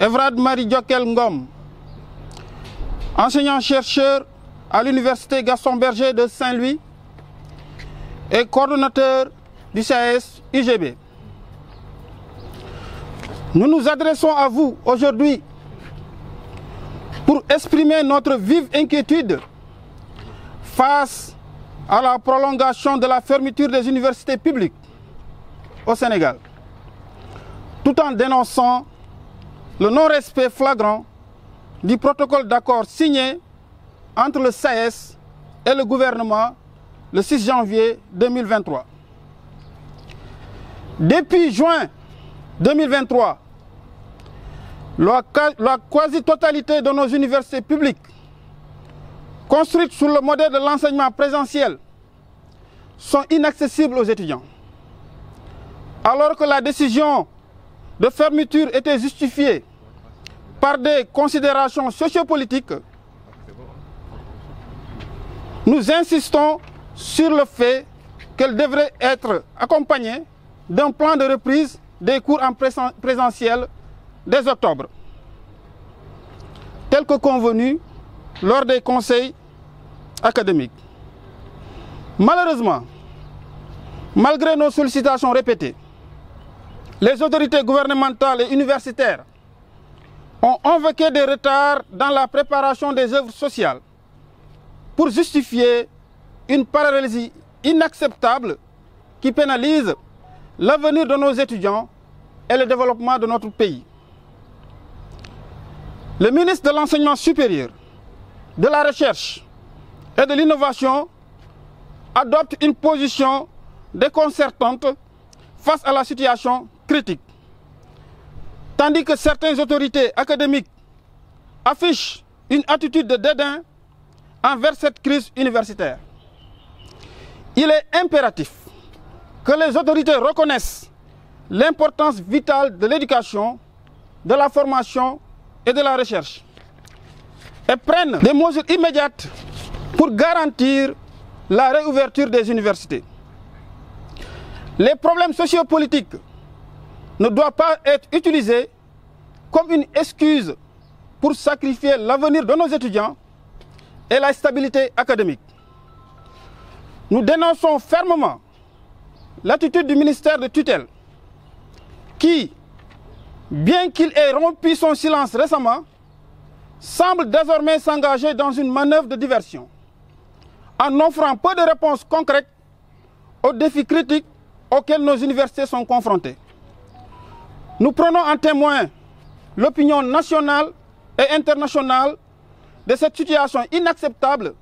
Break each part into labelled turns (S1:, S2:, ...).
S1: Evrad Marie Diokel Ngom, enseignant-chercheur à l'Université Gaston Berger de Saint-Louis et coordonnateur du CAS-UGB. Nous nous adressons à vous aujourd'hui pour exprimer notre vive inquiétude face à la prolongation de la fermeture des universités publiques au Sénégal, tout en dénonçant le non-respect flagrant du protocole d'accord signé entre le SAES et le gouvernement le 6 janvier 2023. Depuis juin 2023, la quasi-totalité de nos universités publiques, construites sur le modèle de l'enseignement présentiel, sont inaccessibles aux étudiants. Alors que la décision de fermeture était justifiée par des considérations sociopolitiques, nous insistons sur le fait qu'elle devrait être accompagnée d'un plan de reprise des cours en présentiel dès octobre, tel que convenu lors des conseils académiques. Malheureusement, malgré nos sollicitations répétées, les autorités gouvernementales et universitaires ont invoqué des retards dans la préparation des œuvres sociales pour justifier une paralysie inacceptable qui pénalise l'avenir de nos étudiants et le développement de notre pays. Le ministre de l'Enseignement supérieur, de la Recherche et de l'Innovation adopte une position déconcertante face à la situation critique, tandis que certaines autorités académiques affichent une attitude de dédain envers cette crise universitaire. Il est impératif que les autorités reconnaissent l'importance vitale de l'éducation, de la formation et de la recherche et prennent des mesures immédiates pour garantir la réouverture des universités. Les problèmes sociopolitiques ne doivent pas être utilisés comme une excuse pour sacrifier l'avenir de nos étudiants et la stabilité académique. Nous dénonçons fermement l'attitude du ministère de tutelle qui, bien qu'il ait rompu son silence récemment, semble désormais s'engager dans une manœuvre de diversion en offrant peu de réponses concrètes aux défis critiques auxquels nos universités sont confrontées. Nous prenons en témoin l'opinion nationale et internationale de cette situation inacceptable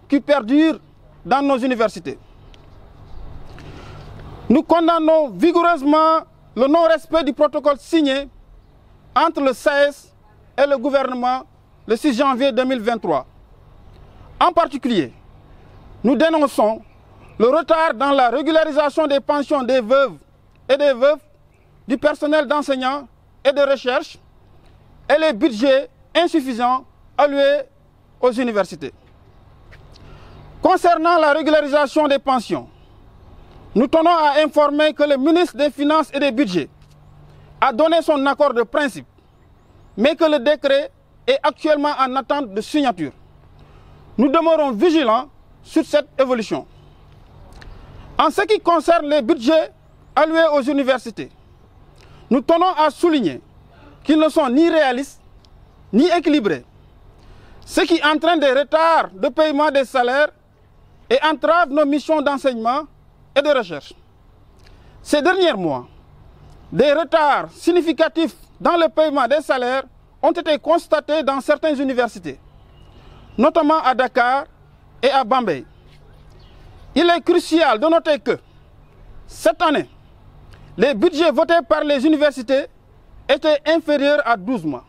S1: qui perdure dans nos universités. Nous condamnons vigoureusement le non-respect du protocole signé entre le SAES et le gouvernement le 6 janvier 2023. En particulier, nous dénonçons le retard dans la régularisation des pensions des veuves et des veufs, du personnel d'enseignants et de recherche et les budgets insuffisants alloués aux universités. Concernant la régularisation des pensions, nous tenons à informer que le ministre des Finances et des Budgets a donné son accord de principe, mais que le décret est actuellement en attente de signature. Nous demeurons vigilants sur cette évolution. En ce qui concerne les budgets alloués aux universités, nous tenons à souligner qu'ils ne sont ni réalistes ni équilibrés, ce qui entraîne des retards de paiement des salaires et entrave nos missions d'enseignement et de recherche. Ces derniers mois, des retards significatifs dans le paiement des salaires ont été constatés dans certaines universités, notamment à Dakar et à Bambey. Il est crucial de noter que, cette année, les budgets votés par les universités étaient inférieurs à 12 mois,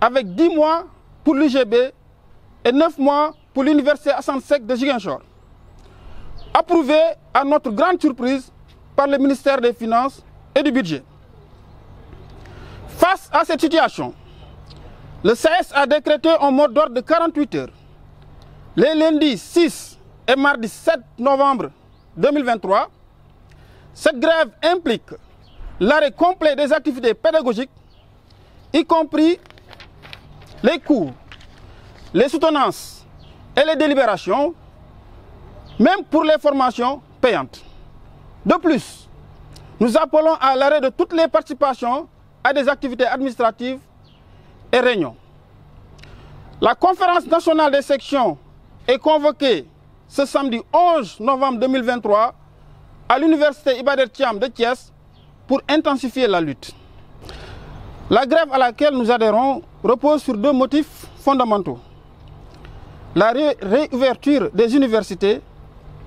S1: avec 10 mois pour l'UGB et 9 mois pour l'Université Assane Seck de Ziguinchor, approuvé à notre grande surprise par le ministère des Finances et du Budget. Face à cette situation, le SAES a décrété un mot d'ordre de 48 heures, les lundis 6 et mardi 7 novembre 2023. Cette grève implique l'arrêt complet des activités pédagogiques, y compris les cours, les soutenances et les délibérations, même pour les formations payantes. De plus, nous appelons à l'arrêt de toutes les participations à des activités administratives et réunions. La conférence nationale des sections est convoquée ce samedi 11 novembre 2023 à l'université Iba Der Thiam de Thiès pour intensifier la lutte. La grève à laquelle nous adhérons repose sur deux motifs fondamentaux: la réouverture des universités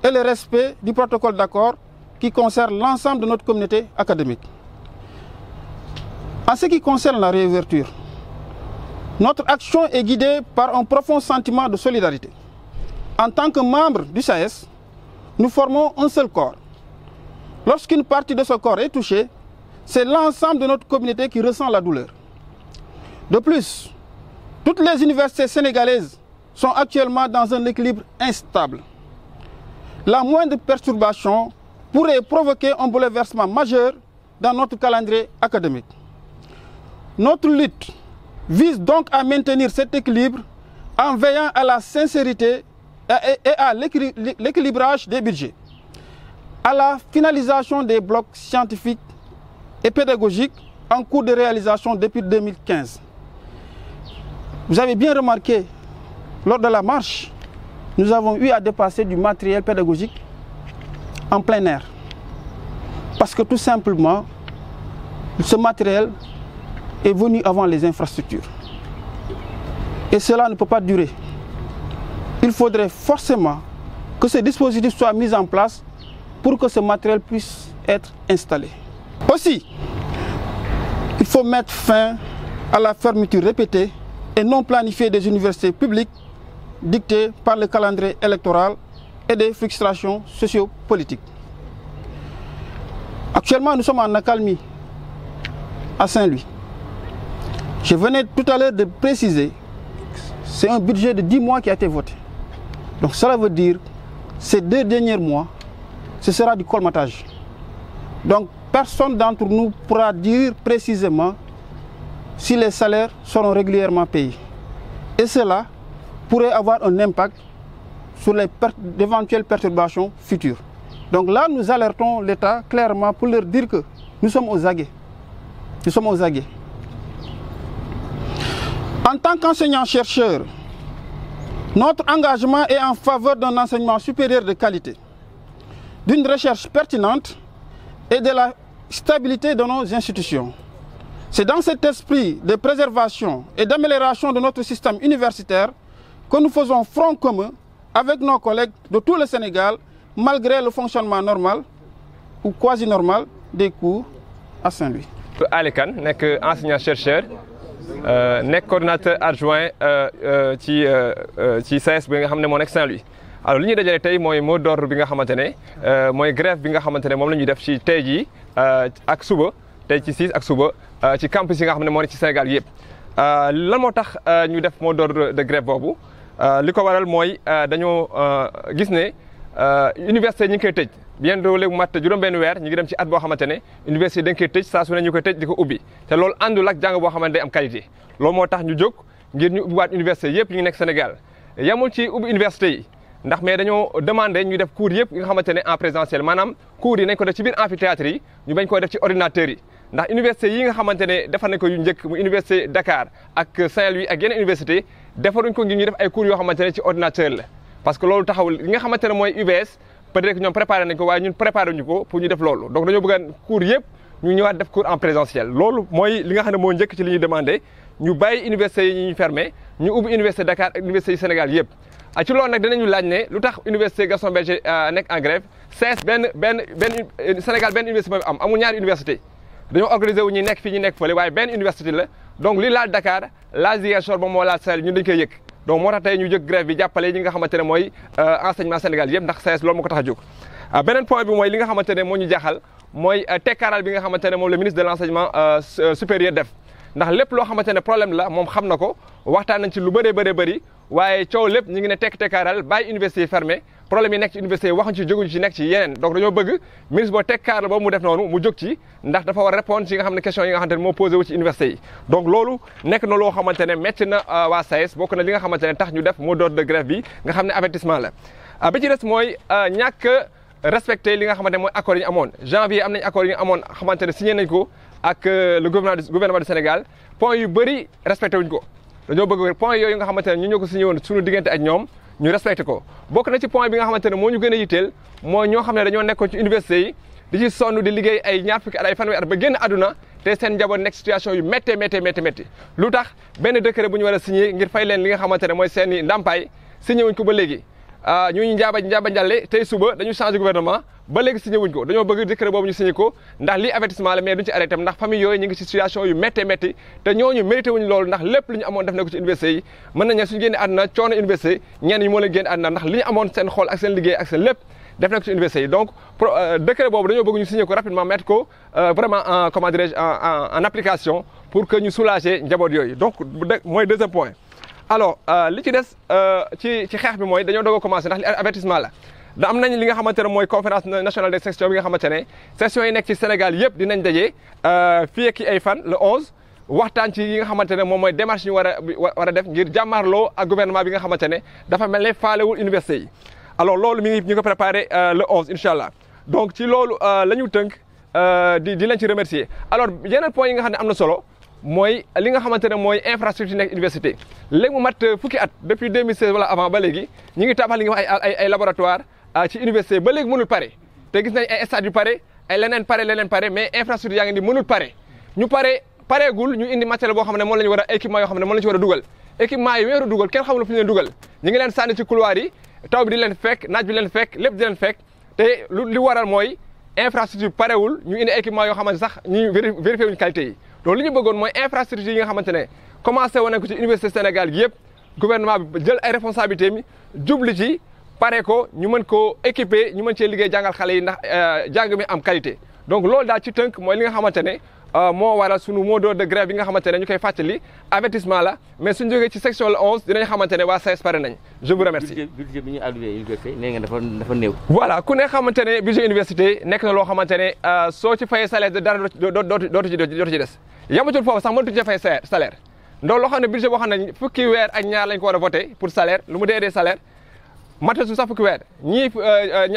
S1: et le respect du protocole d'accord qui concerne l'ensemble de notre communauté académique. En ce qui concerne la réouverture, notre action est guidée par un profond sentiment de solidarité. En tant que membres du SAES, nous formons un seul corps. Lorsqu'une partie de ce corps est touchée, c'est l'ensemble de notre communauté qui ressent la douleur. De plus, toutes les universités sénégalaises sont actuellement dans un équilibre instable. La moindre perturbation pourrait provoquer un bouleversement majeur dans notre calendrier académique. Notre lutte vise donc à maintenir cet équilibre en veillant à la sincérité et à l'équilibrage des budgets, à la finalisation des blocs scientifiques et pédagogiques en cours de réalisation depuis 2015. Vous avez bien remarqué, lors de la marche, nous avons eu à dépasser du matériel pédagogique en plein air. Parce que tout simplement, ce matériel est venu avant les infrastructures. Et cela ne peut pas durer. Il faudrait forcément que ce dispositif soit mis en place pour que ce matériel puisse être installé. Aussi, il faut mettre fin à la fermeture répétée et non planifiée des universités publiques dictées par le calendrier électoral et des frustrations sociopolitiques. Actuellement, nous sommes en accalmie à Saint-Louis. Je venais tout à l'heure de préciser, c'est un budget de 10 mois qui a été voté. Donc cela veut dire que ces 2 derniers mois, ce sera du colmatage. Donc personne d'entre nous pourra dire précisément si les salaires seront régulièrement payés. Et cela pourrait avoir un impact sur les d'éventuelles perturbations futures. Donc là, nous alertons l'État clairement pour leur dire que nous sommes aux aguets. Nous sommes aux aguets. En tant qu'enseignants-chercheurs, notre engagement est en faveur d'un enseignement supérieur de qualité, d'une recherche pertinente et de la stabilité de nos institutions. C'est dans cet esprit de préservation et d'amélioration de notre système universitaire que nous faisons front commun avec nos collègues de tout le Sénégal, malgré le fonctionnement normal ou quasi normal des cours à Saint-Louis.
S2: Ali Kane nekk enseignant-chercheur nekk coordinateur adjoint ci SAES bi nga xam ne moo nekk Saint-Louis. Alors li ñuy dajale tey mooy mot d'ordre bi nga xamante ne mooy grève bi nga xamante ne moom la ñuy def ci tey jii ak suba tey ci 6 ak suba ci campus yi nga xam ne moo nekk ci Sénégal yëpp. lan moo tax ñu def mot d'ordre de grève boobu li ko waral mooy dañoo gis ne université ñi ngi koy tëj. bientôt léegi mat juróom-benn weer ñu ngi dem ci at boo xamante ne université dañ koy tëj saa su ne ñu koy tëj di ko ubbi te loolu àndul ak jàng boo xamante day am qualité loolu moo tax ñu jóg ngir ñu ubbiwaat université yëpp yi ngi nekk Sénégal yamul ci ubbi université yi ndax mais dañoo demandé ñu def cours yëpp yi nga xamante ne en présentiel maanaam cours yi nañ ko def ci biir amphithéâtre yi ñu bañ koy def ci ordinateur yi ndax université yi nga xamante ne defar nañ ko yu njëkk mu université Dakar ak Saint-Louis ak yeneen université defaruñ ko ngir ñu def ay cours yoo xamante ne ci ordinateur la parce que loolu taxawul li nga xamante ne mooy UVS peut-être que ñoom préparé nañ ko waaye ñun préparé ñu ko pour ñu def loolu donc dañoo bëgg a cours yëpp ñu ñëwaat def cours en présentiel loolu mooy li nga xam ne moo njëkk ci li ñuy demandé ñu bàyyi université yi ñu fermé ñu ubbi université Dakar ak université yi Sénégal yëpp ci loolu nag dinañu laaj ne lu tax université Gaston Berger nekk en grève CES benn Sénégal benn université mooy amul ñaari université dañoo organisé wu ñi nekk fii ñu nekk fële waaye benn université la donc li laal Dakar laal Ziguinchor ba moo laal Saint-Louis ñun dañu koy yëg donc moo tax tey ñu jóg grève bi jàppale ñi nga xamante ne mooy enseignement Sénégal yëpp ndax SAES loolu moo ko tax a jóg beneen point bi mooy li nga xamante ne moo ñu jaaxal mooy tekkaaral bi nga xamante ne moom le ministre de l'enseignement supérieur def ndax lépp loo xamante ne problème la moom xam na ko waxtaan nañ ci lu bëree bëri waaye coow lépp ñu ngi ne tekkaaral bàyyi université fermé problème yi nekk ci université yi waxuñ ci jóguñ ci nekk ci yeneen donc dañoo bëgg ministre boo teg cadre boobu mu def noonu mu jóg ci ndax dafa war a répondre ci nga xam ne question yi nga xamante ne moo posé wu ci université yi donc loolu nekk na loo xamante ne métti na waa SAES bokk na li nga xamante ne tax ñu def mot d'ordre de grève bi nga xam ne avertissement la bi ci des mooy ñàkk respecté li nga xamante ne mooy accords yi ñu amoon janvier am nañ accords yi ñu amoon xamante ne signé nañ ko ak le gouvernement du Sénégal point yu bëri respecté wuñ ko dañoo bëgg point yooyu nga xamante ne ñu ñoo ko signé woon suñu diggante ak ñoom ñu respecté ko bokk na ci point bi nga xamante ne moo ñu gën a yitteel mooy ñoo xam ne dañoo nekkoon ci université yi di ci sonn di liggéey ay ñaar fukki at ay fanweeri at ba génn àdduna te seen njaboot nekk situation yu méttee lu tax benn décret bu ñu war a signé ngir fay leen li nga xamante ne mooy seen i ndàmpaay signé wuñ ko ba léegi ñu njaaba njalle tey suba dañu changé gouvernement ba léegi signé wuñ ko dañoo bëgg décret boobu ñu signé ko ndax lii avertissement la mais duñ ci arrêté ndax famille yooyu ñu ngi ci situation yu métti te ñooñu mérité wuñ loolu ndax lépp lu ñu amoon def na ko ci université yi mën nañ ne suñu génne àdduna coono université ñenn ñi moo leen génne àdduna ndax li ñu amoon seen xool ak seen liggéey ak seen lépp def na ko ci université yi donc décret boobu dañoo bëgg ñu signé ko rapidement mettre ko vraiment en comment dirais-je en application pour que ñu soulager njaboot yooyu donc mooy deuxième point alors li ci des ci xeex bi mooy dañoo doog a commencé ndax li avertissement la da am nañ li nga xamante ne mooy conférence nationale des sections bi nga xamante ne sections yi nekk ci Sénégal yëpp dinañ daje fii ak ay fan le 11 waxtaan ci yi nga xamante ne moom mooy démarche ñu war a def ngir jàmmaarloo ak gouvernement bi nga xamante ne dafa mel ne faalewul université yi alors loolu mi ngi ñu ko préparé le 11 incha allah donc ci loolu la ñu tënk di leen ci remercier alors yeneen point yi nga xam ne am na solo mooy li nga xamante ne mooy infrastructure nekk université léegi mu mat fukki at depuis 2016 wala avant ba léegi ñu ngi tabax li nga wax ay laboratoire ci université ba léegi mënul pare te gis nañ ay stades yu pare ay leneen pare mais infrastructure yaa ngi ni mënul pare ñu pareegul ñu indi matériel boo xam ne moom la ñu war a équipement yoo xam ne moom la ñu ci war a dugal équipement yi weeru dugal kenn xamul fu ñu leen dugal ñu ngi leen sànni ci couloir yi taw bi di leen fekk naaj bi leen fekk lépp di leen fekk te li waral mooy infrastructure parewul ñu indi équipement yoo xamante sax ñu vérifié wuñ qualité yi donc li ñu bëggoon mooy infrastructure yi nga xamante ne commencé woon nañ ko ci université Sénégal gi yëpp gouvernement bi jël ay responsabilités mi jubli ci pare ko ñu mën koo équiper ñu mën cee liggéey jàngal xale yi ndax jàng mi am qualité donc loolu daal ci tënk mooy li nga xamante ne moo waral sunu mot d'ordre de grève bi nga xamante ne ñu koy fàttali avertissement la mais suñu jógee ci section le 11 dinañ xamante ne waa SAES pare nañ je vous remercie.
S3: budget bi ñu alloué université nee nga dafa néew.
S2: voilà ku ne xamante ne budget université nekk na loo xamante ne soo ci fayee salaire de dara dootu ci des yamatul foofu sax mënatuñu ci fay salaire donc loo xam ne budget boo xam ne fukki weer ak ñaar lañ ko war a voté pour salaire lu mu dee salaire matal su sax fukki weer ñii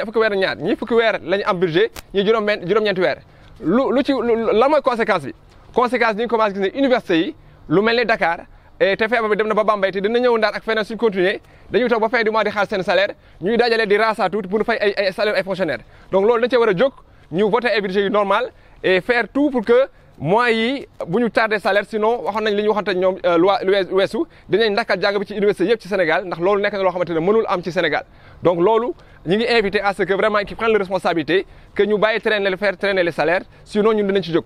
S2: fukki weer ak ñaar ñii fukki weer lañu am budget ñii juróom-ñeenti weer lu ci lan mooy conséquence bi conséquence bi ñu commencé gis ne université yi lu mel ni Dakar te feebar bi dem na ba Bambey te dina ñëw Ndar ak feneen suñ continuer dañuy toog ba fin du mois di xaar seen salaire ñuy dajale di rasa tuuti pour fay ay salaire ay fonctionnaires donc loolu dañ cee war a jóg ñu voté ay budget yu normal et faire tout pour que mois yi bu ñu tardé salaire sinon waxoon nañ li ñu waxante ñoom lu weesu dinañ ndakkal jàng bi ci université yëpp ci Sénégal ndax loolu nekk na loo xamante ne mënul am ci Sénégal donc loolu ñu ngi invité à ce que vraiment qu'ils prennent les responsabilités que ñu bàyyi faire traîner les salaires sinon ñun dinañ ci jóg